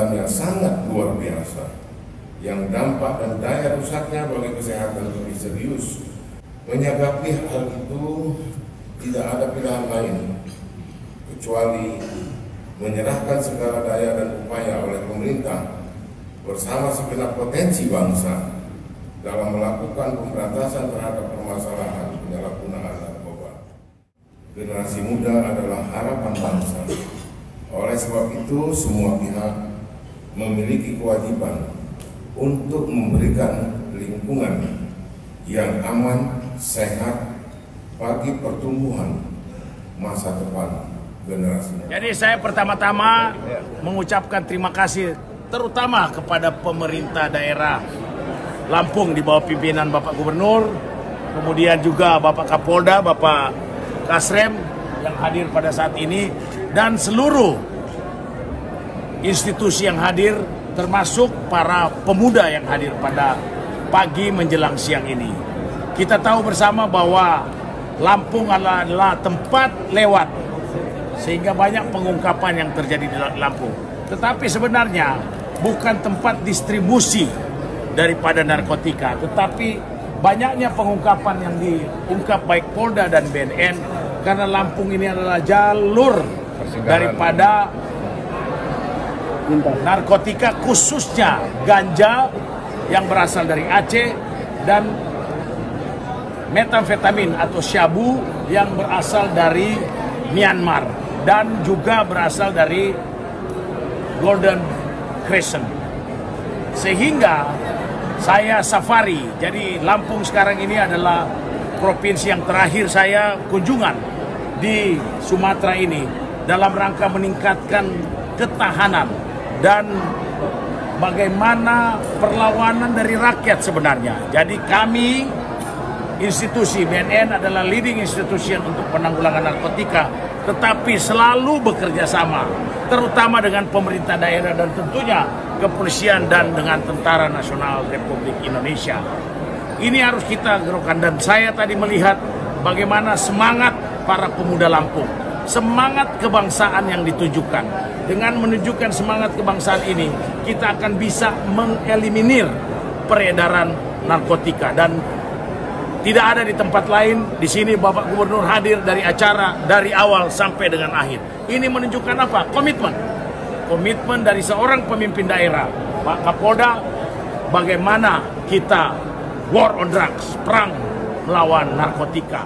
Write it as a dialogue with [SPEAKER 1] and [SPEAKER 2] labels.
[SPEAKER 1] kejahatan yang sangat luar biasa, yang dampak dan daya rusaknya bagi kesehatan lebih serius. Menyikapi hal itu tidak ada pilihan lain kecuali menyerahkan segala daya dan upaya oleh pemerintah bersama segenap potensi bangsa dalam melakukan pemberantasan terhadap permasalahan penyalahgunaan narkoba. Generasi muda adalah harapan bangsa. Oleh sebab itu, semua pihak memiliki kewajiban untuk memberikan lingkungan yang aman, sehat bagi pertumbuhan masa depan generasi.
[SPEAKER 2] Jadi saya pertama-tama mengucapkan terima kasih terutama kepada pemerintah daerah Lampung di bawah pimpinan Bapak Gubernur, kemudian juga Bapak Kapolda, Bapak Kasrem yang hadir pada saat ini, dan seluruh institusi yang hadir, termasuk para pemuda yang hadir pada pagi menjelang siang ini. Kita tahu bersama bahwa Lampung adalah tempat lewat, sehingga banyak pengungkapan yang terjadi di Lampung. Tetapi sebenarnya bukan tempat distribusi daripada narkotika, tetapi banyaknya pengungkapan yang diungkap baik Polda dan BNN, karena Lampung ini adalah jalur daripada narkotika, khususnya ganja yang berasal dari Aceh dan metamfetamin atau syabu yang berasal dari Myanmar dan juga berasal dari Golden Crescent. Sehingga saya safari, jadi Lampung sekarang ini adalah provinsi yang terakhir saya kunjungan di Sumatera ini dalam rangka meningkatkan ketahanan dan bagaimana perlawanan dari rakyat sebenarnya. Jadi kami, institusi BNN adalah leading institution untuk penanggulangan narkotika, tetapi selalu bekerja sama, terutama dengan pemerintah daerah dan tentunya kepolisian dan dengan Tentara Nasional Republik Indonesia. Ini harus kita gerakkan, dan saya tadi melihat bagaimana semangat para pemuda Lampung, semangat kebangsaan yang ditunjukkan. Dengan menunjukkan semangat kebangsaan ini, kita akan bisa mengeliminir peredaran narkotika, dan tidak ada di tempat lain. Di sini Bapak Gubernur hadir dari acara dari awal sampai dengan akhir. Ini menunjukkan apa? Komitmen dari seorang pemimpin daerah, Pak Kapolda, bagaimana kita war on drugs, perang melawan narkotika.